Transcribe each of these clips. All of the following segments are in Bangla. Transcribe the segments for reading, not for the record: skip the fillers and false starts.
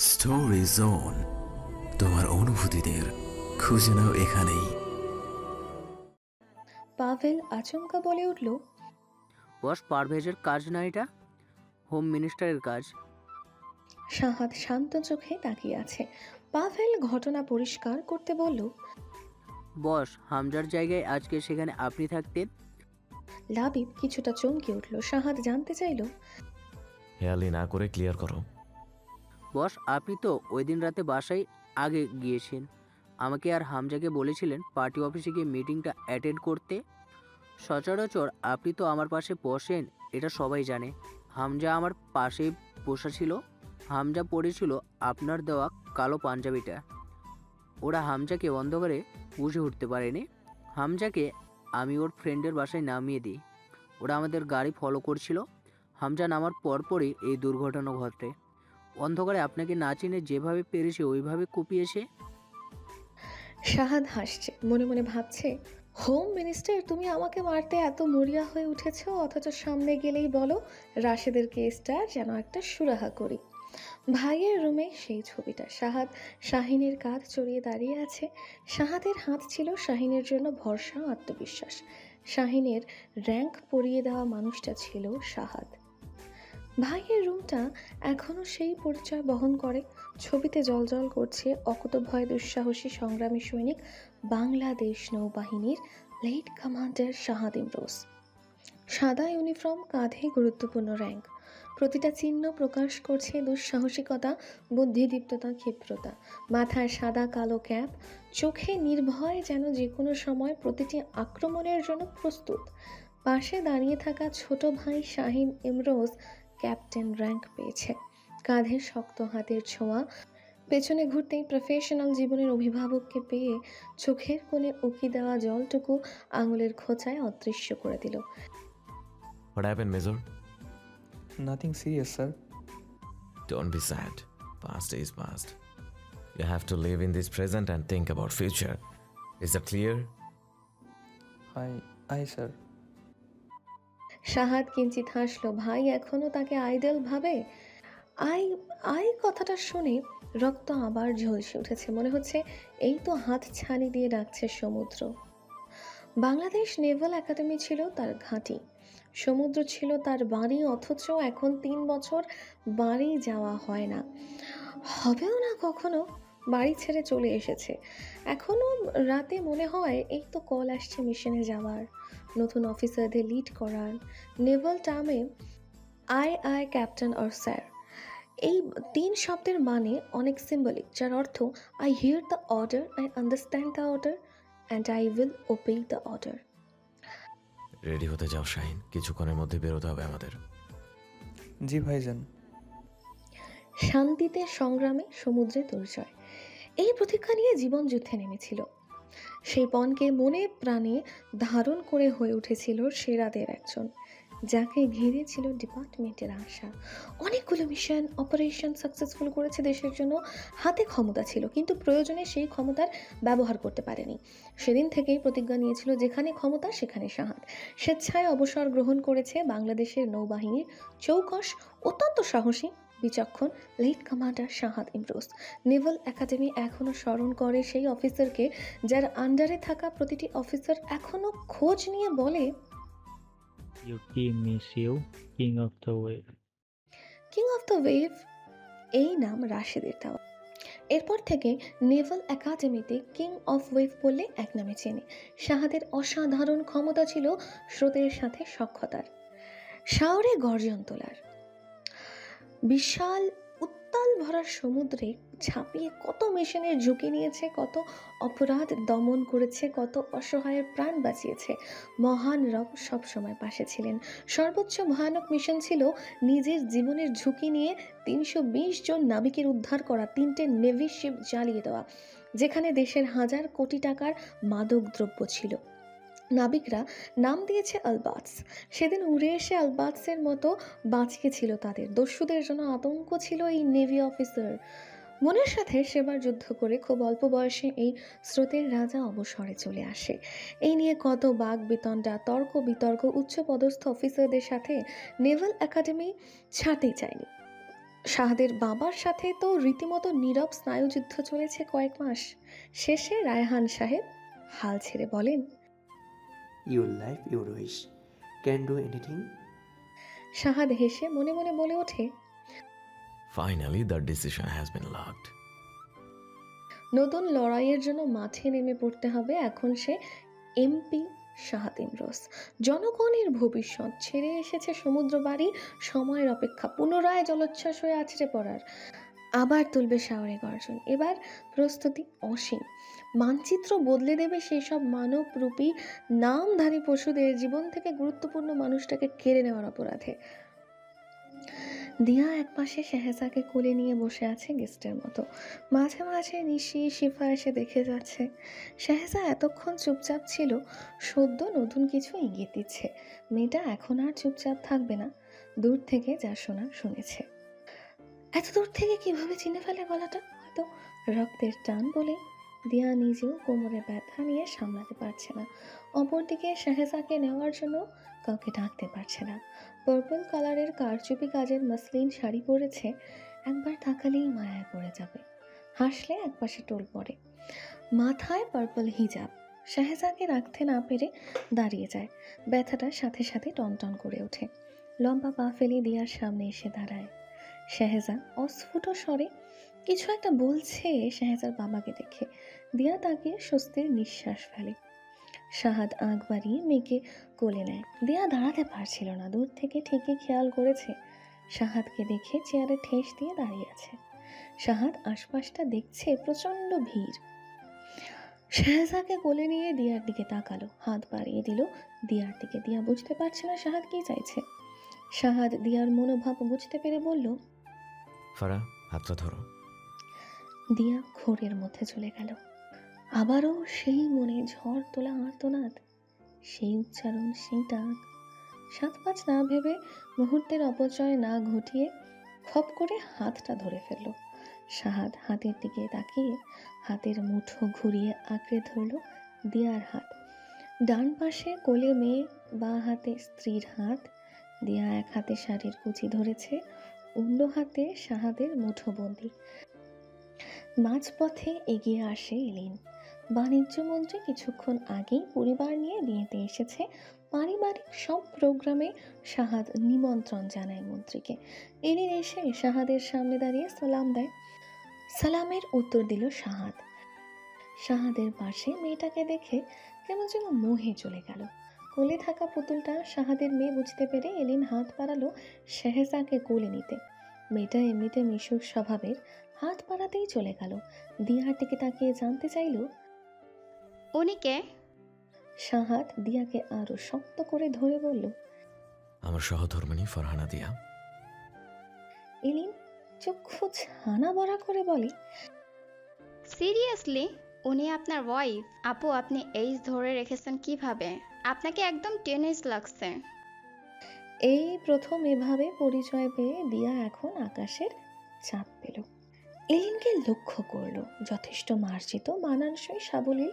স্টোরি জোন, তোমার অনুভূতিদের খুঁজে নাও এখানেই। পাভেল আচমকা বলে উঠল, বস, পারভেজের কাজ না এটা, হোম মিনিস্টারের কাজ। সাহাদ শান্ত চোখে তাকিয়ে আছে। পাভেল ঘটনা পরিষ্কার করতে বলল, বস, হামজার জায়গায় আজকে সেখানে আপনি থাকতেন। লাবিব কিছুটা চমকে উঠল। সাহাদ জানতে চাইল, হেয়ালি না করে ক্লিয়ার করো। বস, আপনি তো ওই দিন রাতে বাসায় আগে গিয়েছেন, আমাকে আর হামজাকে বলেছিলেন পার্টি অফিসে গিয়ে মিটিংটা অ্যাটেন্ড করতে। সচরাচর আপনি তো আমার পাশে বসেন, এটা সবাই জানে। হামজা আমার পাশেই বসা ছিল। হামজা পরেছিল আপনার দেওয়া কালো পাঞ্জাবিটা। ওরা হামজাকে অন্ধকারে বুঝে উঠতে পারেনি। হামজাকে আমি ওর ফ্রেন্ডের বাসায় নামিয়ে দিই। ওরা আমাদের গাড়ি ফলো করছিল। হামজা নামার পরপরই এই দুর্ঘটনা ঘটে। অন্ধকারে আপনাকে না চিনে যেভাবে পেরেছে ওইভাবে কুপিয়েছে। সাহাদ হাসছে, মনে মনে ভাবছে, হোম মিনিস্টার, তুমি আমাকে মারতে এত মরিয়া হয়ে উঠেছ, অথচ সামনে গেলেই বলো রাশেদের কেসটা যেন একটা সুরাহা করি। ভাইয়ের রুমে সেই ছবিটা। সাহাদ শাহিনের কাঁধ চড়িয়ে দাঁড়িয়ে আছে। সাহাদের হাত ছিল শাহিনের জন্য ভরসা, আত্মবিশ্বাস। শাহিনের র্যাঙ্ক পরিয়ে দেওয়া মানুষটা ছিল সাহাদ। ভাইয়ের রুমটা এখনো সেই পরিচয় বহন করে। ছবিতে জলজল করছে অকুতভয় দুঃসাহসী সংগ্রামী সৈনিক, বাংলাদেশ নৌবাহিনীর লেট কমান্ডার শাহাদ ইমরোজ। সাদা ইউনিফর্ম, কাঁধে গুরুত্বপূর্ণ র্যাঙ্ক। প্রতিটা চিহ্ন প্রকাশ করছে দুঃসাহসিকতা, বুদ্ধিদীপ্ততা, ক্ষিপ্রতা। মাথায় সাদা কালো ক্যাপ, চোখে নির্ভয়, যেন যে কোনো সময় প্রতিটি আক্রমণের জন্য প্রস্তুত। পাশে দাঁড়িয়ে থাকা ছোট ভাই শাহিন ইমরোজ ক্যাপ্টেন র্যাঙ্ক পেয়েছে। কাঁধে শক্ত হাতের ছোঁয়া। পেছনে ঘুরতেই প্রফেশনাল জীবনের অভিভাবককে পেয়ে চোখের কোণে উকি দেওয়া জলটুকু আঙুলের খোঁচায় অদৃশ্য করে দিল। What happened, Major? Nothing serious, sir. Don't be sad. Past is past. You have to live in this present and think about future. Is that clear? I, sir. Sahad কিঞ্চিত হাসল। ভাই এখনো তাকে আইডল ভাবে। আই আই কথাটা শুনে রক্ত আবার ঝলসে উঠেছে। মনে হচ্ছে এই তো হাত ছানি দিয়ে ডাকছে সমুদ্র। বাংলাদেশ নেভাল একাডেমি ছিল তার ঘাঁটি, সমুদ্র ছিল তার বাড়ি, অথচ এখন 3 বছর বাড়ি যাওয়া হয় না, হবেও না কখনো। বাড়ি ছেড়ে চলে এসেছে। এখনো রাতে মনে হয় এই তো কল আসছে মিশনে যাওয়ার, নতুন অফিসারদের লিড করার। নেভাল টার্মে আই ক্যাপ্টেন অর স্যার, এই 3 শব্দের মানে অনেক সিম্বলিক, যার অর্থ I here the order, I understand the order and I will ওবে the order. Ready হতে যাও শাহিন, কিছুক্ষণের মধ্যে বেরোতে হবে আমাদের। জি ভাইজান। শান্তিতে সংগ্রামে সমুদ্রে দুর্জয়, এই প্রতীক্ষা নিয়ে জীবন যুদ্ধে নেমেছিল। সেই পণকে মনে প্রাণে ধারণ করে হয়ে উঠেছিল সেরাদের একজন, যাকে ঘিরে ছিল ডিপার্টমেন্টের আশা। অনেকগুলো মিশন অপারেশন সাকসেসফুল করেছে দেশের জন্য, হাতে ক্ষমতা ছিল, কিন্তু প্রয়োজনে সেই ক্ষমতার ব্যবহার করতে পারেনি। সেদিন থেকেই প্রতিজ্ঞা নিয়েছিল, যেখানে ক্ষমতা সেখানে সাহাদ। স্বেচ্ছায় অবসর গ্রহণ করেছে বাংলাদেশের নৌবাহিনীর চৌকস, অত্যন্ত সাহসী, বিচক্ষণ লেট কমান্ডার শাহাদ ইমরোজ। নেভাল একাডেমি এখনও স্মরণ করে সেই অফিসারকে, যার আন্ডারে থাকা প্রতিটি অফিসার এখনও খোঁজ নিয়ে বলে, Your team miss you, King of the Wave. King of the wave, এই নাম রাশেদের দেওয়া। এরপর থেকে নেভাল একাডেমিতে কিং অফ ওয়েভ বললে এক নামে চেনে। শাহাদের অসাধারণ ক্ষমতা ছিল স্রোতের সাথে সখ্যতার, শাওরে গর্জন তোলার। বিশাল উত্তাল ভরা সমুদ্রে ঝাঁপিয়ে কত মিশনের ঝুঁকি নিয়েছে, কত অপরাধ দমন করেছে, কত অসহায়ের প্রাণ বাঁচিয়েছে। মহান রব সবসময় পাশে ছিলেন। সর্বোচ্চ ভয়ানক মিশন ছিল নিজের জীবনের ঝুঁকি নিয়ে 320 জন নাবিকের উদ্ধার করা, 3টে নেভি শিপ জ্বালিয়ে দেওয়া, যেখানে দেশের হাজার কোটি টাকার মাদক দ্রব্য ছিল। নাবিকরা নাম দিয়েছে আলবার্টস। সেদিন উড়ে এসে আলবার্টসের মতো বাঁচিয়েছিল তাদের। দস্যুদের জন্য আতঙ্ক ছিল এই নেভি অফিসার। মনের সাথে সেবার যুদ্ধ করে খুব অল্প বয়সে এই স্রোতের রাজা অবসরে চলে আসে। এই নিয়ে কত বাক বিতণ্ডা, তর্ক বিতর্ক, উচ্চ পদস্থ অফিসারদের সাথে নেভাল একাডেমি ছাড়তেই চায়নি। শাহাদের বাবার সাথে তো রীতিমতো নীরব স্নায়ুযুদ্ধ চলেছে কয়েক মাস। শেষে রায়হান সাহেব হাল ছেড়ে বলেন, Your life, your wish. Can do anything? শাহাদ হেসে মনে মনে বলে ওঠে, Finally, the decision has been locked. নতুন লড়াইয়ের জন্য মাঠে নেমে পড়তে হবে। এখন সে এমপি শাহাদ ইমরোজ। জনগণের ভবিষ্যৎ ছেড়ে এসেছে সমুদ্র বাড়ি, সময়ের অপেক্ষা পুনরায় জলোচ্ছ্বাস হয়ে আছড়ে পড়ার। আবার তুলবে শাওরে গর্জন। এবার প্রস্তুতি অসীম। মানচিত্র বদলে দেবে সেই সব মানবরূপী নামধারী পশুদের জীবন থেকে গুরুত্বপূর্ণ মানুষটাকে কেড়ে নেওয়ার অপরাধে। দিয়া একপাশে শেহজাকে কোলে নিয়ে বসে আছে গেস্টের মতো। মাঝে মাঝে নিশি শিফা এসে দেখে যাচ্ছে। শেহজা এতক্ষণ চুপচাপ ছিল, সদ্য নতুন কিছু ইঙ্গিত দিচ্ছে। মেয়েটা এখন আর চুপচাপ থাকবে না। দূর থেকে যা শোনা শুনেছে। এত দূর থেকে কিভাবে চিনে ফেলে গলাটা? হয়তো রক্তের টান বলেই। দিয়া নিজেও কোমরে ব্যথা নিয়ে সামলাতে পারছে না। অপরদিকে শেহজাকে নেওয়ার জন্য কাউকে ডাকতে পারছে না। পার্পল কালারের কারচুপি কাজের মসলিন শাড়ি পরেছে, একবার তাকালেই মায়ায় পড়ে যাবে। হাসলে একপাশে টোল পড়ে। মাথায় পার্পল হিজাব। শেহজাকে রাখতে না পেরে দাঁড়িয়ে যায়। ব্যথাটা সাথে সাথে টনটন করে ওঠে। লম্বা পা ফেলে দিয়ার সামনে এসে দাঁড়ায়। শেহজা অস্ফুট স্বরে কিছু একটা বলছে শেহজার বাবাকে দেখে। দিয়া তাকিয়ে স্বস্তির নিঃশ্বাস ফেলে। শাহাদ আঁক বাড়িয়ে মেয়েকে কোলে নেয়। দিয়া দাঁড়াতে পারছিল না। দূর থেকে ঠিকই খেয়াল করেছে শাহাদকে দেখে চেয়ারে ঠেস দিয়ে দাঁড়িয়ে আছে। শাহাদ আশপাশটা দেখছে, প্রচণ্ড ভিড়। শেহজাকে কোলে নিয়ে দিয়ার দিকে তাকালো, হাত বাড়িয়ে দিল দিয়ার দিকে। দিয়া বুঝতে পারছে না শাহাদ কি চাইছে। শাহাদ দিয়ার মনোভাব বুঝতে পেরে বলল, ফারা, হাতটা ধরো। দিয়া ঘোরের মধ্যে চলে গেল। আবারও সেই মনে ঝড় তোলা আর্তনাদ, সেই উচ্চারণ, সেই ডাক। ৭-৫ না ভেবে, মুহূর্তের অপচয় না ঘটিয়ে খপ করে হাতটা ধরে ফেলল। শাহাদ হাতের দিকে তাকিয়ে হাতের মুঠো ঘুরিয়ে আঁকড়ে ধরল দিয়ার হাত। ডান পাশে কোলে মেয়ে, বাঁ হাতে স্ত্রীর হাত। দিয়া এক হাতে শাড়ির কুচি ধরেছে, অন্য হাতে শাহাদের মুঠোবন্দি। মাঝপথে এগিয়ে আসে এলিন। বাণিজ্যমন্ত্রী কিছুক্ষণ আগেই পরিবার নিয়ে বিয়েতে এসেছে। পারিবারিক সব প্রোগ্রামে শাহাদ নিমন্ত্রণ জানায় মন্ত্রীকে। এলিন এসে শাহাদের সামনে দাঁড়িয়ে সালাম দেয়। সালামের উত্তর দিল শাহাদ। শাহাদের পাশে মেয়েটাকে দেখে কেমন যেন মোহে চলে গেল। কোলে থাকা পুতুলটা শাহাদের মেয়ে বুঝতে পেরে এলিন হাত বাড়ালো শেহজাকে কোলে নিতে। মেয়েটা এমনিতে মিশুক স্বভাবের, হাত বাড়াতেই চলে গেল। দিয়ার দিকে তাকিয়ে জানতে চাইল, উনি কে? শাহাদ দিয়াকে আরো শক্ত করে ধরে বলল, আমার সহধর্মিণী ফরহানা দিয়া। এলিন চক্ষু ছানা বড়া করে বলে, সিরিয়াসলি? উনি আপনার ওয়াইফ? আপু, আপনি এইজ ধরে রেখেছেন কিভাবে? আপনাকে একদম টিনেজ লাগছে। এই প্রথম এভাবে পরিচয় পেয়ে দিয়া এখন আকাশের চাপ পেল। এলিনকে লক্ষ্য করলো, যথেষ্ট মার্জিত, মানানসই, সাবলীল।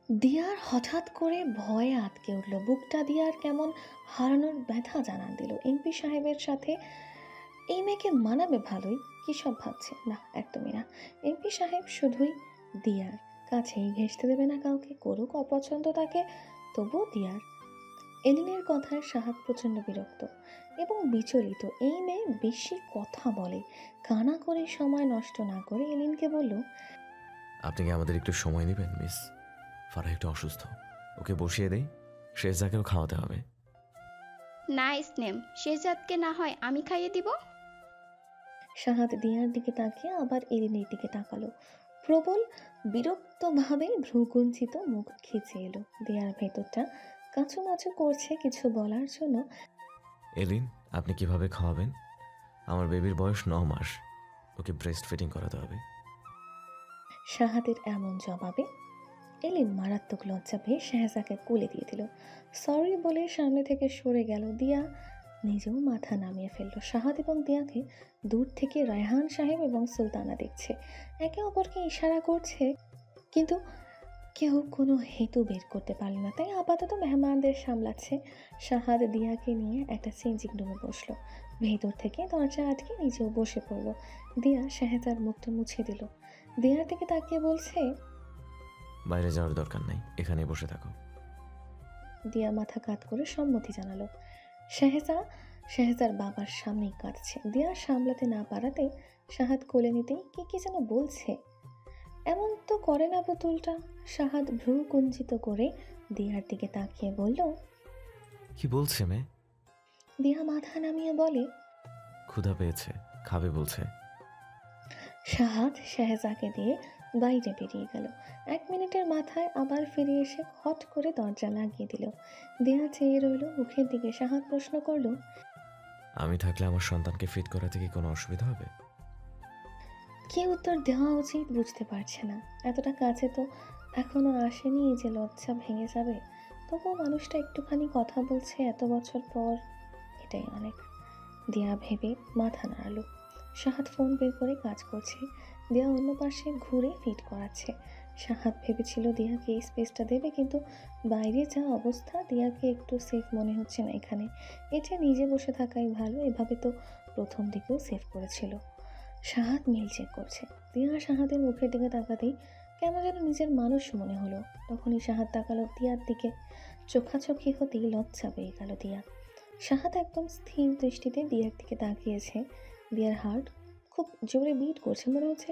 দিয়ার হঠাৎ করে ভয়ে আটকে উঠল। বুকটা দিয়ার কেমন হারানোর ব্যথা জানান দিল। এমপি সাহেবের সাথে এই মেয়েকে মানাবে ভালোই, কি সব ভাবছে? না, একদমই না। এমপি সাহেব শুধুই দিয়ার কাছেই ঘেঁষতে দেবে না কাউকে, করুক অপছন্দ তাকে, তবুও দিয়ার। এলিনের কথায় শাহাদ প্রচণ্ড বিরক্ত এবং বিচলিত। এই মেয়ে বেশি কথা বলে। কানা করে সময় নষ্ট না করে এলিনকে বলল, আপনি কি আমাদের একটু সময় নেবেন মিস? ফারা একটু অসুস্থ, ওকে বসিয়ে দেই, শেহজাকেও খাওয়াতে হবে। Nice name. শেহজাদকে না হয় আমি খাইয়ে দিব। শাহাদ দিয়ার দিকে তাকিয়ে আবার এলিনের দিকে তাকালো। প্রবল বিরক্তভাবে ভ্রুকুঞ্চিত মুখ খিচে এলো। দেয়ার ভেতরটা কাঁচুমাচু করছে কিছু বলার জন্য। এলিন, আপনি কিভাবে খাওয়াবেন? আমার বেবির বয়স 9 মাস, ওকে ব্রেস্ট ফিডিং করাতে হবে। শাহাদের এমন জবাবে এলিন মারাত্মক লজ্জা পেয়ে শেহজাকে কোলে দিয়ে দিল। সরি বলে সামনে থেকে সরে গেল। দিয়া নিজেও মাথা নামিয়ে ফেলল। শাহাদ এবং দিয়াকে দূর থেকে রায়হান সাহেব এবং সুলতানা দেখছে, একে অপরকে ইশারা করছে, কিন্তু কেউ কোনো হেতু বের করতে পারল না। তাই আপাতত মেহমানদের সামলাচ্ছে। শাহাদ দিয়াকে নিয়ে একটা চেঞ্জিং রুমে বসলো। ভেতর থেকে দরজা আটকে নিজেও বসে পড়ল। দিয়া শাহেজার মুখটা মুছে দিল। দিয়ার দিকে তাকিয়ে বলছে, বাইরে যাওয়ার দরকার নাই, এখানেই বসে থাকো। দিয়া মাথা কাত করে সম্মতি জানালো। শাহেজার বাবার সামনেই কাঁদছে। দিয়া সামলাতে না পারাতে শাহাদ কোলে নিতেই কি যেন বলছে। এমন তো করে না পুতুলটা। শাহাদ ভ্রু কুঞ্চিত করে দিয়ার দিকে তাকিয়ে বলল, কি বলছে মেয়ে? দিয়া মাথা নামিয়ে বলে, ক্ষুধা পেয়েছে, খাবে বলছে। শাহাদ শাহেজাকে দিয়ে বাইরে বেরিয়ে গেল। 1 মিনিটের মাথায় আবার ফিরে এসে হট করে দরজা লাগিয়ে দিল। দিয়া চেয়ে রইল মুখের দিকে। শাহাদ প্রশ্ন করল, আমি থাকলে আমার সন্তানকে ফিট করাতে কি কোনো অসুবিধা হবে? কি উত্তর দেওয়া উচিত বুঝতে পারছে না। এতটা কাছে তো এখনো আসেনি যে লজ্জা ভেঙে যাবে। তবুও মানুষটা একটুখানি কথা বলছে এত বছর পর, এটাই অনেক। দিয়া ভেবে মাথা নাড়ালো। শাহাদ ফোন বের করে কাজ করছে। দিয়া অন্য পাশে ঘুরে ফিট করাচ্ছে। শাহাদ ভেবেছিল দিয়াকে এই স্পেসটা দেবে, কিন্তু বাইরে যা অবস্থা দিয়াকে একটু সেফ মনে হচ্ছে না এখানে। এটা নিজে বসে থাকাই ভালো। এভাবে তো প্রথম দিকেও সেভ করেছিল। শাহাদ মেল চেক করছে। দিয়া শাহাদের মুখের দিকে তাকাতেই কেমন যেন নিজের মানুষ মনে হলো। তখনই শাহাদ তাকালো দিয়ার দিকে। চোখাচোখি হতেই লজ্জা পেয়ে গেল দিয়া। শাহাদ একদম স্থির দৃষ্টিতে দিয়ার দিকে তাকিয়েছে। দিয়ার হার্ট খুব জোরে বিট করছে, মনে হচ্ছে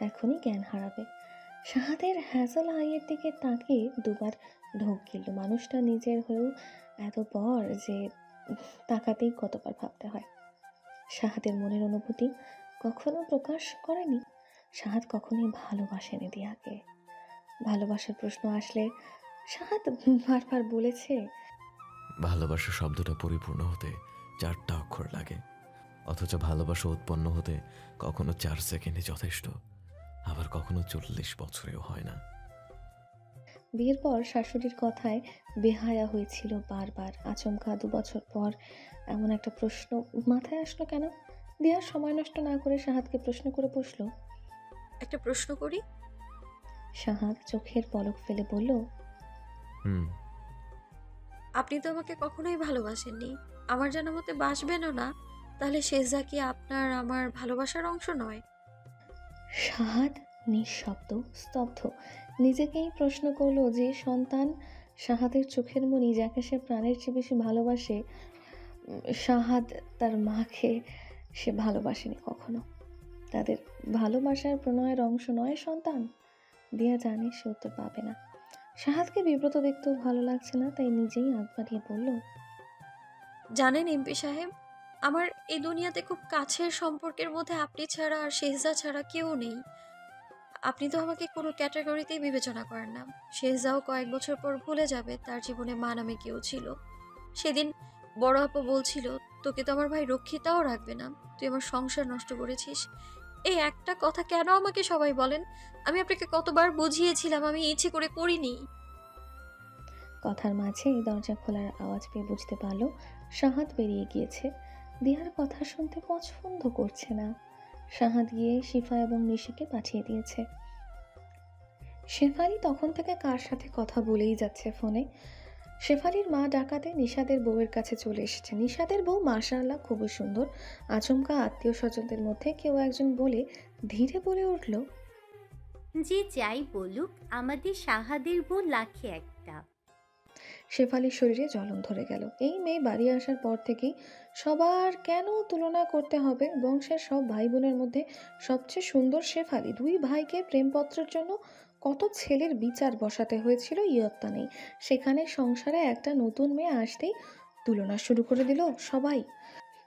এখনই জ্ঞান হারাবে। শাহাদের হ্যাজল আইয়ের দিকে তাকিয়ে দুবার ঢোক গিলল। মানুষটা নিজের হয়েও এত পর যে তাকাতেই কতবার ভাবতে হয়। শাহাদের মনের অনুভূতি কখনো প্রকাশ করেনি। শাহাদ কখনোই ভালোবাসেনি দিয়াকে। ভালোবাসার প্রশ্ন আসলে শাহাদ বারবার বলেছে, ভালোবাসা শব্দটা পরিপূর্ণ হতে 4টা অক্ষর লাগে, অথচ ভালোবাসা উৎপন্ন হতে কখনো 4 সেকেন্ডে যথেষ্ট, আবার কখনো 40 বছরেও হয় না। বিয়ের পর শাশুড়ির কথায় বেহায়া হয়েছিল বারবার। আচমকা 2 বছর পর এমন একটা প্রশ্ন মাথায় আসলো কেন? দিয়া সময় নষ্ট না করে শাহাদকে প্রশ্ন করে বসল। একটা প্রশ্ন করি? শাহাদ চোখের পলক ফেলে বলল, হুম। আপনি তো আমাকে কখনোই ভালোবাসেননি, আমার জানা মতে বাসবেনও না। তাহলে শেহজা কি আপনার আমার ভালোবাসার অংশ নয়? শাহাদ নিঃশব্দ, স্তব্ধ। নিজেকেই প্রশ্ন করলো, যে সন্তান শাহাদের চোখের মনি, যাকে সে প্রাণের চেয়ে বেশি ভালোবাসে, শাহাদ তার মাকে সে ভালোবাসেনি কখনো। তাদের ভালোবাসার প্রণয়ের অংশ নয় সন্তান। দিয়া জানে সে উত্তর পাবে না। শাহাদকে বিব্রত দেখতেও ভালো লাগছে না, তাই নিজেই আগ বাড়িয়ে বলল, জানেন এমপি সাহেব, আমার এই দুনিয়াতে খুব কাছের সম্পর্কের মধ্যে আপনি ছাড়া আর শেহজা ছাড়া কেউ নেই। আপনি তো আমাকে কোনো ক্যাটাগরিতেই বিবেচনা করেন না। শেহজাও কয়েক বছর পর ভুলে যাবে তার জীবনে মা নামে কেউ ছিল। সেদিন বড় আপু বলছিল, তোকে তো আমার ভাই রক্ষিতাও রাখবে না, তুই আমার সংসার নষ্ট করেছিস। এই একটা কথা কেন আমাকে সবাই বলেন? আমি আপনাকে কতবার বুঝিয়েছিলাম আমি ইচ্ছে করে করিনি। কথার মাঝে দরজা খোলার আওয়াজ পেয়ে বুঝতে পারল শাহাদ বেরিয়ে গিয়েছে। দিয়ার কথা শুনতে পছন্দ করছে না। শাহাদ গিয়ে শিফা এবং নিশিকে পাঠিয়ে দিয়েছে। শেফালি তখন থেকে কার সাথে কথা বলেই যাচ্ছে ফোনে। শেফালির মা ডাকাতে নিশাদের বউয়ের কাছে চলে এসেছে। নিশাদের বউ মাশাআল্লাহ খুবই সুন্দর। আচমকা আত্মীয় স্বজনদের মধ্যে কেউ একজন বলে ধীরে বলে উঠল, যে যাই বলুক আমাদের শাহাদের বউ লাখে একটা। শেফালির শরীরে জ্বলন ধরে গেল। এই মেয়ে বাড়ি আসার পর থেকেই সবার কেন তুলনা করতে হবে? বংশের সব ভাই বোনের মধ্যে সবচেয়ে সুন্দর শেফালি। 2 ভাইকে প্রেমপত্রের জন্য কত ছেলের বিচার বসাতে হয়েছিল ইয়ত্তা নেই। সেখানে সংসারে একটা নতুন মেয়ে আসতেই তুলনা শুরু করে দিল সবাই।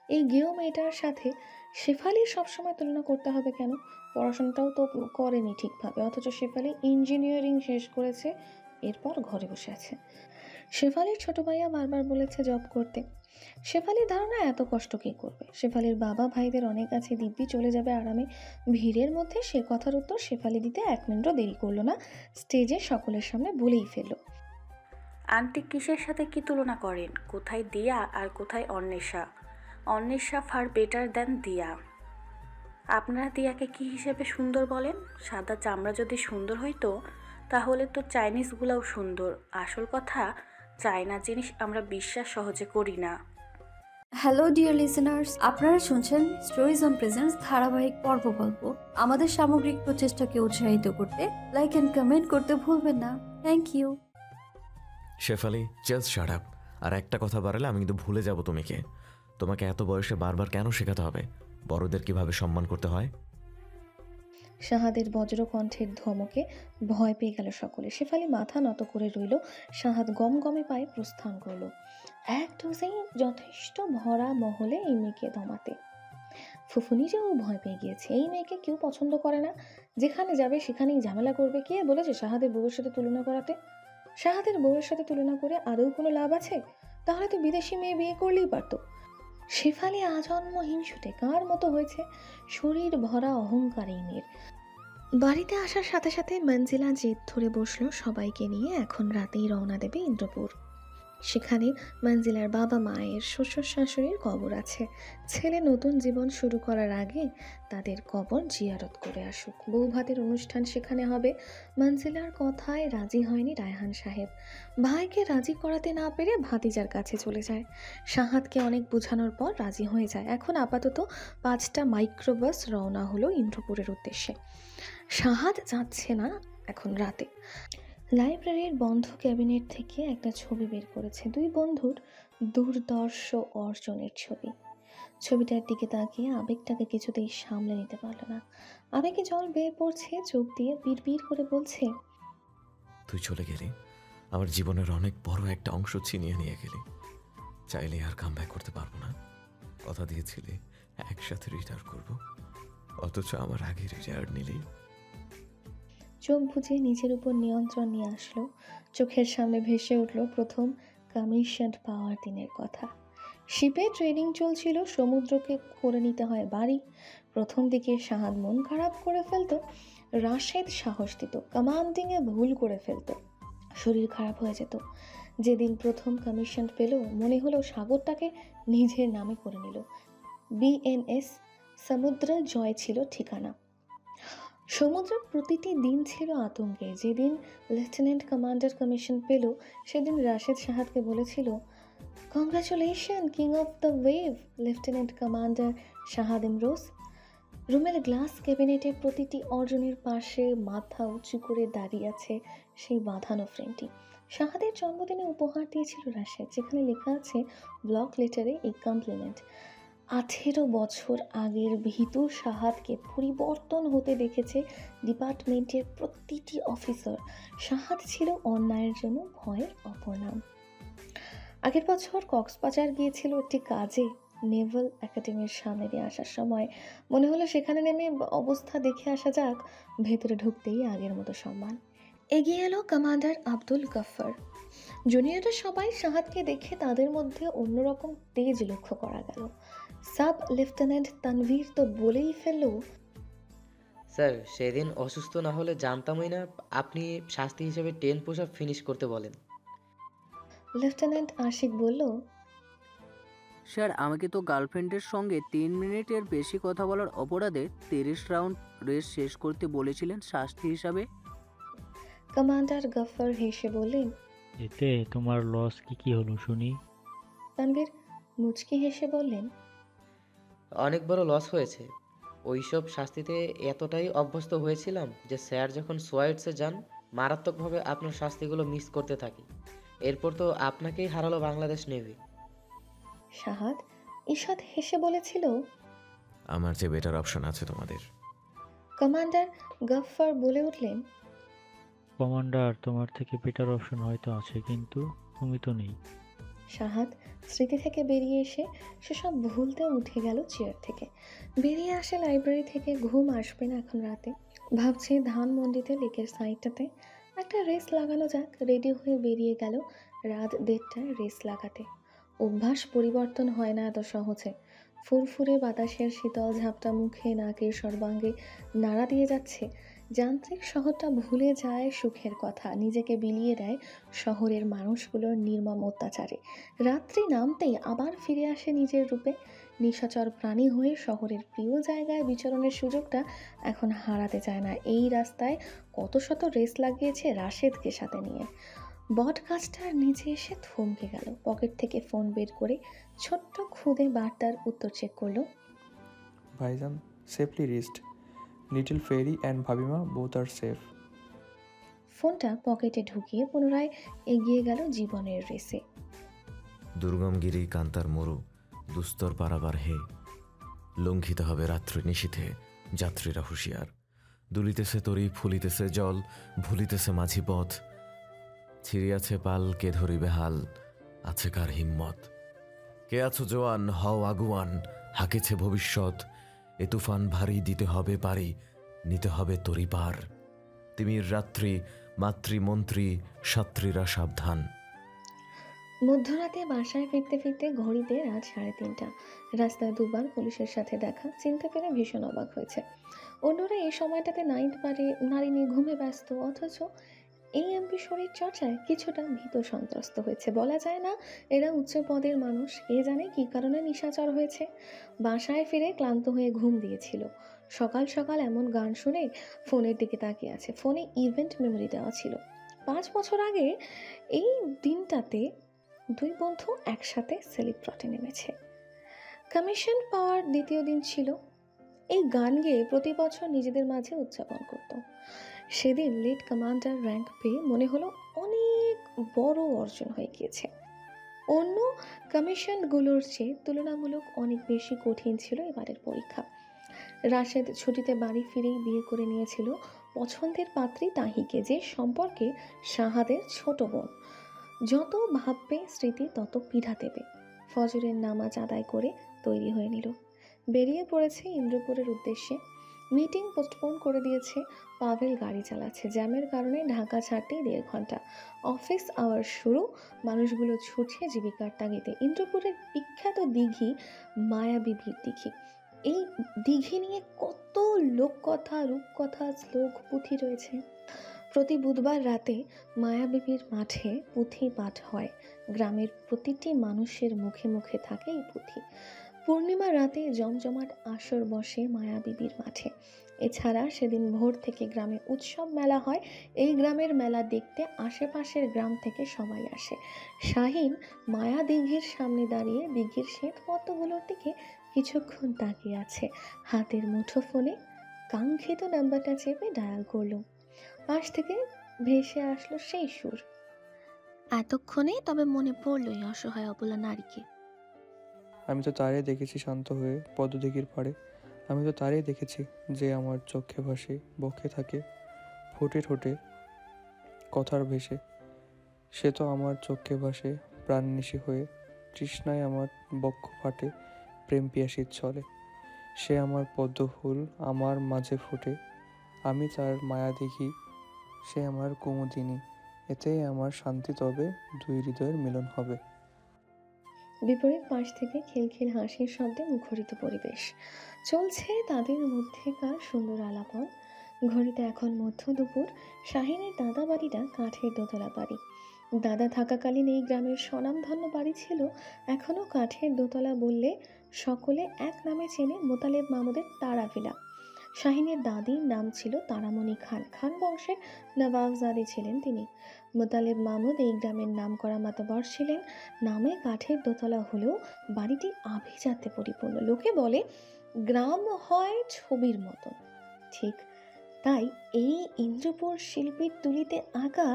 এই গেও মেয়েটার সাথে শেফালির সবসময় তুলনা করতে হবে কেন? পড়াশোনাটাও তো করেনি ঠিকভাবে, অথচ শেফালি ইঞ্জিনিয়ারিং শেষ করেছে, এরপর ঘরে বসে আছে। শেফালির ছোট ভাইয়া বারবার বলেছে জব করতে। শেফালির ধারণা এত কষ্ট কে করবে? শেফালির বাবা ভাইদের অনেক আছে, দিব্যি চলে যাবে আরামে। ভিড়ের মধ্যে সে কথার উত্তর শেফালি দিতে 1 মিনিটও দেরি করলো না। স্টেজে সকলের সামনে বলেই ফেলল, আন্টি কিসের সাথে কি তুলনা করেন? কোথায় দিয়া আর কোথায় Anwesha? Anwesha far better than দিয়া। আপনারা দিয়াকে কি হিসেবে সুন্দর বলেন? সাদা চামড়া যদি সুন্দর হইতো তাহলে তো চাইনিজগুলোও সুন্দর। আসল কথা, চায়না জিনিস আমরা বিশ্বাস সহজে করি না। হ্যালো ডিয়ার লিসেনার্স, আপনারা শুনছেন স্টোরিজ অন প্রেজেন্স ধারাবাহিক পর্ব গল্প। আমাদের সামগ্রিক প্রচেষ্টাকে উৎসাহিত করতে লাইক অ্যান্ড কমেন্ট করতে ভুলবেন না। Thank you. Shefali, just shut up. আর একটা কথা বাড়ালে আমি কিন্তু ভুলে যাব তুমি কে। তোমাকে এত বয়সে বারবার কেন শেখাতে হবে বড়দের কিভাবে সম্মান করতে হয়? শাহাদের বজ্রকণ্ঠের ধমকে ভয় পেয়ে গেল সকলে। শেফালি মাথা নত করে রইল। শাহাদ গমগমে পায়ে প্রস্থান করল। এক ডোজেই যথেষ্ট ভরা মহলে এই মেয়েকে দমাতে। ফুফু নিজেও ভয় পেয়ে গিয়েছে। এই মেয়েকে কেউ পছন্দ করে না, যেখানে যাবে সেখানেই ঝামেলা করবে। কে বলেছে শাহাদের বউয়ের সাথে তুলনা করাতে? শাহাদের বউয়ের সাথে তুলনা করে আদৌ কোনো লাভ আছে? তাহলে তো বিদেশি মেয়ে বিয়ে করলেই পারত। শেফালি আজন্ম হিংসুটে কার মতো হয়েছে। শরীর ভরা অহংকার এই মেয়ের। বাড়িতে আসার সাথে সাথে মঞ্জিলা জেদ ধরে বসলো সবাইকে নিয়ে এখন রাতেই রওনা দেবে ইন্দ্রপুর। সেখানে মঞ্জিলার বাবা মায়ের শ্বশুর শাশুড়ির কবর আছে। ছেলে নতুন জীবন শুরু করার আগে তাদের কবর জিয়ারত করে আসুক। বউ ভাতের অনুষ্ঠান সেখানে হবে। মঞ্জিলার কথায় রাজি হয়নি রায়হান সাহেব। ভাইকে রাজি করাতে না পেরে ভাতিজার কাছে চলে যায়। শাহাদকে অনেক বোঝানোর পর রাজি হয়ে যায়। এখন আপাতত 5টা মাইক্রোবাস রওনা হলো ইন্দ্রপুরের উদ্দেশ্যে। শাহাদ যাচ্ছে না এখন রাতে। লাইব্রেরির বন্ধ ক্যাবিনেট থেকে একটা ছবি বের করেছে। 2 বন্ধুর দুর্দর্শ অর্জনের ছবি। ছবিটার দিকে তাকিয়ে আবেগটাকে কিছুতেই সামলে নিতে পারল না। আবেগে জল বেয়ে পড়ছে চোখ দিয়ে। বিড়বিড় করে বলছে, তুই চলে গেলি, আমার জীবনের অনেক বড় একটা অংশ ছিনিয়ে নিয়ে গেলি। চাইলে আর কাম ব্যাক করতে পারবো না। কথা দিয়েছিলি একসাথে রিটায়ার করব, অথচ আমার আগে রিটায়ার নিলি। চোখ বুজে নিজের উপর নিয়ন্ত্রণ নিয়ে আসলো। চোখের সামনে ভেসে উঠল প্রথম কমিশন পাওয়ার দিনের কথা। শিপে ট্রেনিং চলছিল, সমুদ্রকে করে নিতে হয় বাড়ি। প্রথম দিকে শাহাদ মন খারাপ করে ফেলতো, রাশেদ সাহস দিত, কমান্ডিংয়ে ভুল করে ফেলতো, শরীর খারাপ হয়ে যেত। যেদিন প্রথম কমিশন পেল মনে হলো সাগরটাকে নিজের নামে করে নিল। বিএনএস সমুদ্র জয় ছিল ঠিকানা। সমুদ্রের প্রতিটি দিন ছিল আতঙ্কের। যেদিন লেফটেন্যান্ট কমান্ডার কমিশন পেল সেদিন রাশেদ শাহাদকে বলেছিল, congratulation king of the wave lieutenant commander শাহাদ ইমরোজ। রুমের গ্লাস ক্যাবিনেটে প্রতিটি অর্জনের পাশে মাথা উঁচু করে দাঁড়িয়ে আছে সেই বাঁধানো ফ্রেমটি। শাহাদের জন্মদিনে উপহার দিয়েছিল রাশেদ, যেখানে লেখা আছে ব্লক লেটারে এই কমপ্লিমেন্ট। 18 বছর আগের ভীতু শাহাদকে পরিবর্তন হতে দেখেছে ডিপার্টমেন্টের প্রতিটি অফিসার। শাহাদ ছিল অন্যায়ের জন্য ভয়ের অপর নাম। আগের বছর কক্সবাজার গিয়েছিল একটি কাজে। নেভাল একাডেমির সামনে দিয়ে আসার সময় মনে হলো সেখানে নেমে অবস্থা দেখে আসা যাক। ভেতরে ঢুকতেই আগের মতো সম্মান। এগিয়ে এলো কমান্ডার আব্দুল গফফর। জুনিয়ররা সবাই শাহাদকে দেখে তাদের মধ্যে অন্যরকম তেজ লক্ষ্য করা গেল। সাব লেফটেন্যান্ট তানভীর তো বলেই ফেলল, স্যার সেদিন অসুস্থ না হলে জানতামই না আপনি শাস্তি হিসেবে 10 পুশ আপ ফিনিশ করতে বলেন। লেফটেন্যান্ট আশিক বলল, স্যার আমাকে তো গার্লফ্রেন্ডের সঙ্গে 3 মিনিটের বেশি কথা বলার অপরাধে 30 রাউন্ড রেস শেষ করতে বলেছিলেন শাস্তি হিসাবে। কমান্ডার গফফর হেসে বললেন, এতে তোমার লস কি হলো শুনি? তানভীর মুচকি হেসে বললেন, অনেক বড় লস হয়েছে। ওইসব শাস্তিতে এতটাই অভ্যস্ত হয়েছিলাম যে স্যার যখন সোয়াইটসে যান মারাত্মকভাবে আপনার শাস্তিগুলো মিস করতে থাকি। এরপর তো আপনাকেই হারালো বাংলাদেশ নেভি। শাহাদ ঈষৎ হেসে বলেছিল, আমার যে বেটার অপশন আছে তোমাদের। কমান্ডার গফফর বলে উঠলেন, কমান্ডার তোমার থেকে বেটার অপশন হয়তো আছে, কিন্তু তুমি তো নেই। শাহাদ স্মৃতি থেকে বেরিয়ে এসে সেসব ভুলতে উঠে গেল চেয়ার থেকে। বেরিয়ে আসে লাইব্রেরি থেকে। ঘুম আসবে না এখন রাতে। ভাবছে ধানমন্ডিতে লেকের সাইডটাতে একটা রেস লাগানো যাক। রেডি হয়ে বেরিয়ে গেল রাত 1:30টায় রেস লাগাতে। অভ্যাস পরিবর্তন হয় না এত সহজে। ফুরফুরে বাতাসের শীতল ঝাপটা মুখে নাকের সর্বাঙ্গে নাড়া দিয়ে যাচ্ছে। যান্ত্রিক শহরটা ভুলে যায় সুখের কথা, নিজেকে বিলিয়ে দেয় শহরের মানুষগুলোর নির্মম অত্যাচারে। রাত্রি নামতেই আবার ফিরে আসে নিজের রূপে। নিশাচর প্রাণী হয়ে শহরের প্রিয় জায়গায় বিচরণের সুযোগটা এখন হারাতে চায় না। এই রাস্তায় কত শত রেস লাগিয়েছে রাশেদকে সাথে নিয়ে। বট গাছটার নিচে এসে থমকে গেল। পকেট থেকে ফোন বের করে ছোট্ট খুদে বার্তার উত্তর চেক করলো। ভাইজান, safely rest. Little fairy and ভাবিমা বোথ আর সেফ। ফোনটা পকেটে ঢুকিয়ে পুনরায় এগিয়ে গেল জীবনের রেসে। দুর্গমগিরি কান্তার মরু দুস্তর পারাবার হে, লঙ্ঘিত হবে রাত্রি নিশীথে যাত্রীরা হুঁশিয়ার। দুলিতেছে তরি ফুলিতেছে জল, ভুলিতেছে মাঝি পথ, ছিড়িয়াছে পাল কে ধরিবে হাল, আছে কার হিম্মত। কে আছো জোয়ান হও আগুয়ান, হাঁকেছে ভবিষ্যৎ, এ তুফান ভারী দিতে হবে পারি, নিতে হবে তরি পার। তিমির রাত্রি মাতৃমন্ত্রী সাত্রীরা সাবধান। মধ্যরাতে বাসায় ফিরতে ফিরতে ঘড়িতে রাত 3:30। রাস্তায় দুবার পুলিশের সাথে দেখা, চিনতে পেরে ভীষণ অবাক হয়েছে। অন্যরা এই সময়টাতে নারী নির্ঘুমে ব্যস্ত, অথচ এই এমপি শরীর চর্চায় কিছুটা ভীত সন্ত্রস্ত হয়েছে। বলা যায় না এরা উচ্চ পদের মানুষ, কে জানে কী কারণে নিশাচর হয়েছে। বাসায় ফিরে ক্লান্ত হয়ে ঘুম দিয়েছিল। সকাল সকাল এমন গান শুনে ফোনের দিকে তাকিয়ে আছে। ফোনে ইভেন্ট মেমোরি দেওয়া ছিল। 5 বছর আগে এই দিনটাতে দুই বন্ধু একসাথে সেলিপ প্লটে নেমেছে। কমিশন পাওয়ার দ্বিতীয় দিন ছিল। এই গান গেয়ে প্রতি বছর নিজেদের মাঝে উদযাপন করত। সেদিন লেট কমান্ডার র্যাঙ্ক পেয়ে মনে হলো অনেক বড় অর্জন হয়ে গিয়েছে। অন্য কমিশনগুলোর চেয়ে তুলনামূলক অনেক বেশি কঠিন ছিল এবারের পরীক্ষা। রাশেদ ছুটিতে বাড়ি ফিরেই বিয়ে করে নিয়েছিল পছন্দের পাত্রী তাহিকে, যে সম্পর্কে শাহাদের ছোট বোন। যত ভাববে স্মৃতি তত পীড়া দেবে। ফজরের নামাজ আদায় করে তৈরি হয়ে নিল, বেরিয়ে পড়েছে ইন্দ্রপুরের উদ্দেশ্যে। মিটিং পোস্টপোন করে দিয়েছে। পাভেল গাড়ি চালাচ্ছে, জ্যামের কারণে ঢাকা ছাড়তেই 1.5 ঘন্টা। অফিস আওয়ার শুরু, মানুষগুলো ছুটছে জীবিকার তাগিদে। ইন্দ্রপুরের বিখ্যাত দিঘি মায়াবীবীর দিঘি। এই দিঘি নিয়ে কত লোককথা, রূপকথা, শ্লোক, পুঁথি রয়েছে। প্রতি বুধবার রাতে মায়াবীবীর মাঠে পুঁথি পাঠ হয়। গ্রামের প্রতিটি মানুষের মুখে মুখে থাকে এই পুঁথি। পূর্ণিমা রাতে জমজমাট আসর বসে মায়াবীবীর মাঠে। এছাড়া সেদিন ভোর থেকে গ্রামে উৎসব মেলা হয়। এই গ্রামের মেলা দেখতে আশেপাশের গ্রাম থেকে সবাই আসে। শাহিন মায়া দিঘির সামনে দাঁড়িয়ে দিঘির শ্বেতপদ্মগুলোর দিকে কিছুক্ষণ তাকিয়ে আছে। হাতের মুঠো ফোনে কাঙ্ক্ষিত নাম্বারটা চেপে ডায়াল করলো। পাশ থেকে ভেসে আসলো সেই সুর। এতক্ষণে তবে মনে পড়লো এই অসহায় অবলা নারীকে। আমি তো তারই দেখেছি শান্ত হয়ে পদ্মদিঘির পাড়ে। আমি তো তারই দেখেছি যে আমার চোখে ভাসে, বক্ষে থাকে, ঠোঁটে ঠোঁটে কথার ভেসে। সে তো আমার চোখে ভাসে প্রাণনিশি হয়ে, তৃষ্ণায় আমার বক্ষ ফাটে প্রেম পিয়াসির ছলে। সে আমার পদ্ম ফুল আমার মাঝে ফোটে, আমি তার মায়া দেখি, সে আমার কুমুদিনী। এতেই আমার শান্তি, তবে দুই হৃদয়ের মিলন হবে। বিপরীত পাশ থেকে খিলখিল হাসির শব্দে মুখরিত পরিবেশ। চলছে তাদের মধ্যেকার সুন্দর আলাপন। ঘড়িতে এখন মধ্য দুপুর। শাহিনের দাদা বাড়িটা কাঠের দোতলা বাড়ি। দাদা থাকাকালীন এই গ্রামের স্বনামধন্য বাড়ি ছিল। এখনও কাঠের দোতলা বললে সকলে এক নামে চেনে, মোতালেব মামুদের তারা ভিলা। শাহিনের দাদির নাম ছিল তারামণি খান। খান বংশের নবাবজাদে ছিলেন তিনি। মোতালেব মামুদ এই গ্রামের নামকরা মাতবর ছিলেন। নামে কাঠের দোতলা হলেও বাড়িটি আভিজাত্যে পরিপূর্ণ। লোকে বলে গ্রাম হয় ছবির মতন। ঠিক তাই এই ইন্দ্রপুর শিল্পীর তুলিতে আঁকা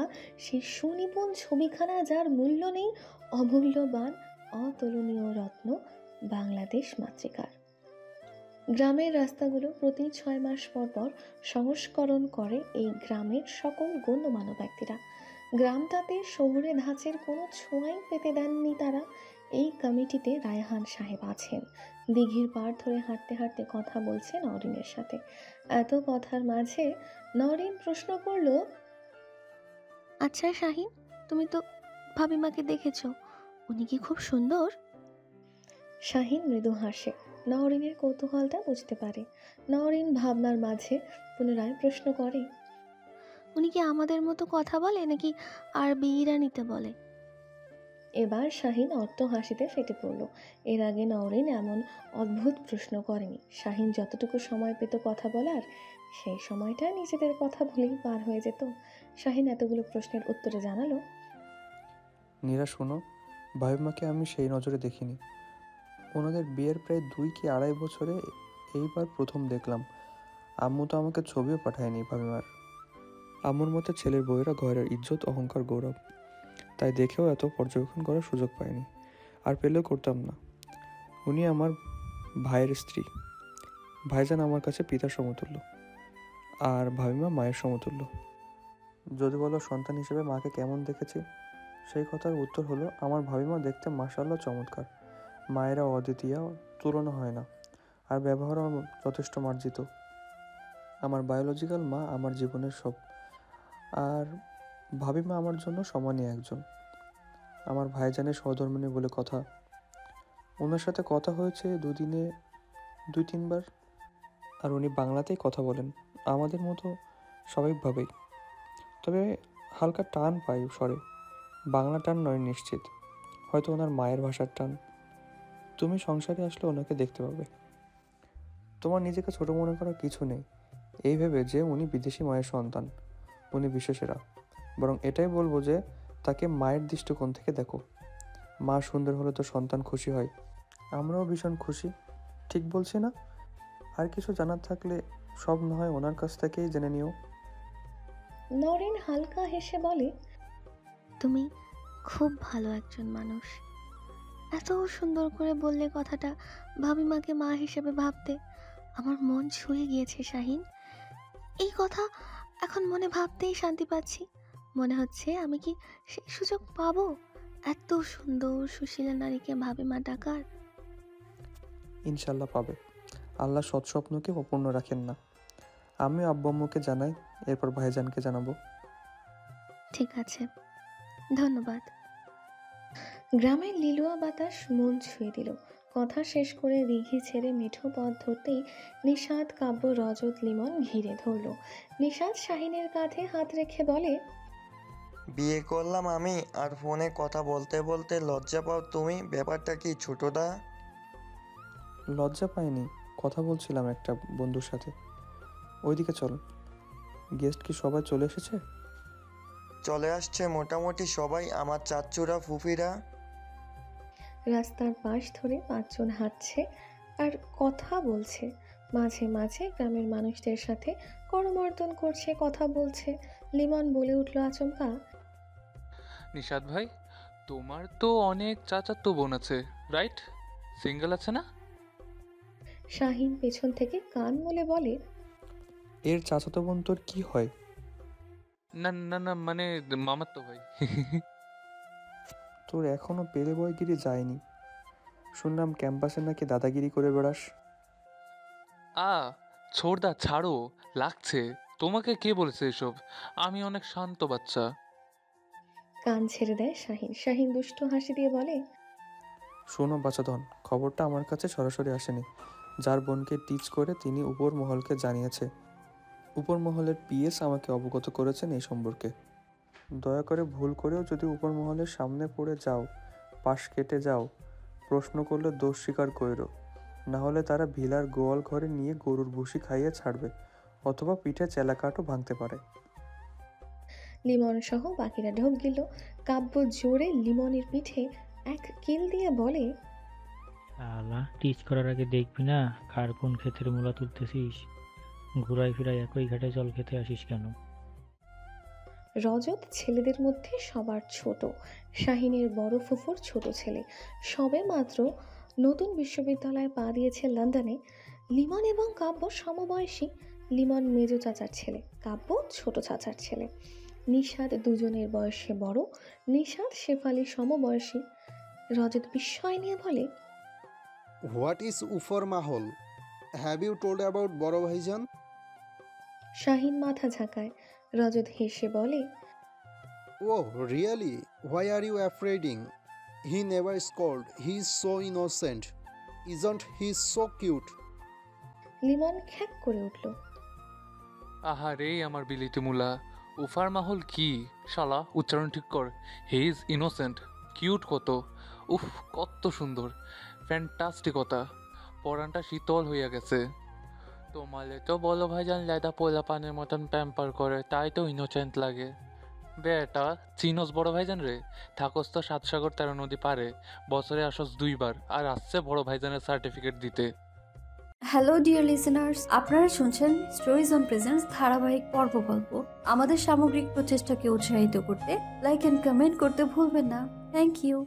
সেই সুনিপুণ ছবিখানা, যার মূল্য নেই, অমূল্যবান অতুলনীয় রত্ন বাংলাদেশ মাতৃকার। গ্রামের রাস্তাগুলো প্রতি 6 মাস পর পর সংস্করণ করে এই গ্রামের সকল গণ্যমান্য ব্যক্তিরা। গ্রামটাতে শহুরে ধাঁচের কোনো ছোঁয়াই পেতে দেননি তারা। এই কমিটিতে রায়হান সাহেব আছেন। দিঘির পাড় ধরে হাঁটতে হাঁটতে কথা বলছে নওরিনের সাথে। এত কথার মাঝে নওরিন প্রশ্ন করল, আচ্ছা শাহিন, তুমি তো ভাবিমাকে দেখেছো, উনি কি খুব সুন্দর? শাহিন মৃদু হাসে। নওরিনের কৌতূহলটা বুঝতে পারে। নওরিন ভাবনার মাঝে পুনরায় প্রশ্ন করে, উনি কি আমাদের মতো কথা বলে নাকি আরবি ইরানিতে বলে? এবার শাহিন অট্ট হাসিতে ফেটে পড়ল। এর আগে নওরিন এমন অদ্ভুত প্রশ্ন করেনি। শাহিন যতটুকু সময় পেত কথা বলার, সেই সময়টা নিজেদের কথা ভুলেই পার হয়ে যেত। শাহিন এতগুলো প্রশ্নের উত্তরে জানালো, নীরা শোনো, ভাবিমাকে আমি সেই নজরে দেখিনি। ওনাদের বিয়ের প্রায় 2 কি 2.5 বছরে এইবার প্রথম দেখলাম। আম্মু তো আমাকে ছবিও পাঠায়নি ভাবিমার। আম্মুর মতে ছেলের বউয়েরা ঘরের ইজ্জত, অহংকার, গৌরব, তাই দেখেও এত পর্যবেক্ষণ করার সুযোগ পাইনি, আর পেলেও করতাম না। উনি আমার ভাইয়ের স্ত্রী। ভাইজান আমার কাছে পিতার সমতুল্য, আর ভাবিমা মায়ের সমতুল্য। যদি বলো সন্তান হিসেবে মাকে কেমন দেখেছি, সেই কথার উত্তর হলো আমার ভাবিমা দেখতে মাশাআল্লাহ চমৎকার। মায়েরা অদ্বিতীয়, তুলনা হয় না, আর ব্যবহারও যথেষ্ট মার্জিত। আমার বায়োলজিক্যাল মা আমার জীবনের সব, আর ভাবিমা আমার জন্য সমানই একজন। আমার ভাইজানের সহধর্মিণী বলে কথা। ওনার সাথে কথা হয়েছে 2 দিনে 2-3 বার, আর উনি বাংলাতেই কথা বলেন আমাদের মতো স্বাভাবিকভাবেই, তবে হালকা টান পাই স্বরে। বাংলা টান নয় নিশ্চিত, হয়তো ওনার মায়ের ভাষার টান। তুমি সংসারে আসলে ওনাকে দেখতে পাবে। তোমার নিজেকে ছোট মনে করার কিছু নেই এই ভেবে যে উনি বিদেশি মায়ের সন্তান, উনি বিশেষেরা। বরং এটাই বলবো যে তাকে মায়ের দৃষ্টিকোণ থেকে দেখো। মা সুন্দর হলে তো সন্তান খুশি হয়, আমরাও ভীষণ খুশি। ঠিক বলছি না? আর কিছু জানার থাকলে সব না হয় ওনার কাছ থেকেই জেনে নিও। নরেন হালকা হেসে বলে, তুমি খুব ভালো একজন মানুষ। এত সুন্দর করে বললে কথাটা, ভাবিমাকে মা হিসেবে ভাবতে। আমার মন ছুঁয়ে গিয়েছে শাহিন। এই কথা এখন মনে ভাবতেই শান্তি পাচ্ছি। মনে হচ্ছে আমি কি সেই সুযোগ পাবো এত সুন্দর সুশীলা নারীকে ভাবিমা ডাকার? ইনশাল্লাহ পাবে। আল্লাহ সৎস্বপ্নকে অপূর্ণ রাখেন না। আমি আব্বু আম্মুকে জানাই, এরপর ভাইজানকে জানাবো। ঠিক আছে, ধন্যবাদ। গ্রামের লিলুয়া বাতাস মন ছুঁয়ে দিল। কথা শেষ করে দিঘি ছেড়ে মেঠো পথ ধরতেই নিশাদ, কাব্য, রজত, লিমন ঘিরে ধরল। নিশাদ শাহিনের কাঁধে হাত রেখে বলে, বিয়ে করলাম আমি, আর ফোনে কথা বলতে বলতে লজ্জা পাও তুমি? ব্যাপারটা কি ছোটদা? লজ্জা পাইনি, কথা বলছিলাম একটা বন্ধুর সাথে। ওইদিকে চল। গেস্ট কি সবাই চলে এসেছে? চলে আসছে মোটামুটি সবাই, আমার চাচ্চুরা, ফুফিরা। রাস্তার পাশ ধরে 5 জন হাঁটছে আর কথা বলছে। মাঝে মাঝে গ্রামের মানুষদের সাথে করমর্দন করছে, কথা বলছে। লিমন বলে উঠল আচমকা, নিশাদ ভাই, তোমার তো অনেক চাচাতো বোন আছে, রাইট? সিঙ্গেল আছে না? শাহিন পেছন থেকে কান মলে বলে, এর চাচাতো বোন তোর কি হয়? না না না, মানে মামাতো ভাই। তোর এখনো পেলে বয়গিরি যায়নি। শুনলাম ক্যাম্পাসে নাকি দাদাগিরি করে বেড়াস। ছোড়দা ছাড়ো, লাগছে। তোমাকে কে বলেছে এসব? আমি অনেক শান্ত বাচ্চা। কান ছেড়ে দেয় শাহিন। শাহিন দুষ্ট হাসি দিয়ে বলে, শোনো বাচাধন, খবরটা আমার কাছে সরাসরি আসেনি। যার বোনকে টিচ করে তিনি উপর মহলকে জানিয়েছে। উপর মহলের পিএস আমাকে অবগত করেছেন এই সম্পর্কে। দয়া করে ভুল করেও যদি উপর মহলের সামনে পড়ে যাও, পাশ কেটে যাও, প্রশ্ন করলে দোষ স্বীকার কইরো, না হলে তারা ভিলার গোয়াল ঘরে নিয়ে গরুর ভুসি খাইয়ে ছাড়বে, অথবা পিঠে চেলাকাঠও ভাঙতে পারে। লিমন সহ বাকিরা ঢোক গেল। কাব্য জোরে লিমনের পিঠে এক কিল দিয়ে বলে, শালা, টিচ করার আগে দেখবি না কার কোন ক্ষেতের মূলা তুলতেছিস? ঘুরাই ফিরাই একই ঘাটে জল খেতে আসিস কেন? রজত ছেলেদের মধ্যে সবার ছোট। শাহিনের বড় ফুফুর ছোট ছেলে। সবে মাত্র নতুন বিশ্ববিদ্যালয়ে পা দিয়েছে লন্ডনে। লিমন এবং কাব্য সমবয়সী। লিমন মেজো চাচার ছেলে, কাব্য ছোট চাচার ছেলে। নিশাদ দুজনের বয়সে বড়। নিশাদ শেফালি সমবয়সী। রজত বিস্ময় নিয়ে বলে, হোয়াট ইজ উফর মাহল? হ্যাভ ইউ টোল্ড অ্যাবাউট বড় ভাইজান? শাহিন মাথা ঝাঁকায়। রজত হেসে বলে, oh really? Why are you afraiding? He never scold, he is so innocent, isn't he so cute? Limon খ্যাক করে উঠল। আহারে আমার বিলিতি মুলা, উফার মাহল কি? শালা, উচ্চারণ ঠিক কর। হি ইজ ইনোসেন্ট, কিউট কত! উফ, কত সুন্দর, ফ্যান্টাস্টিকতা! পরানটা শীতল হইয়া গেছে। তোমালে তো বলো ভাইজান লেদা পোলা পানের মতন প্যাম্পার করে, তাই তো ইনোসেন্ট লাগে। বেটা চিনস বড় ভাইজান রে, থাকস তো 7 সাগর 13 নদী পারে, বছরে আসস 2 বার, আর আসছে বড় ভাইজানের সার্টিফিকেট দিতে। হ্যালো ডিয়ার লিসেনার্স, আপনারা শুনছেন স্টোরিজ অন প্রেজেন্টস ধারাবাহিক পর্ব গল্প। আমাদের সামগ্রিক প্রচেষ্টাকে উৎসাহিত করতে লাইক এন্ড কমেন্ট করতে ভুলবেন না। Thank you.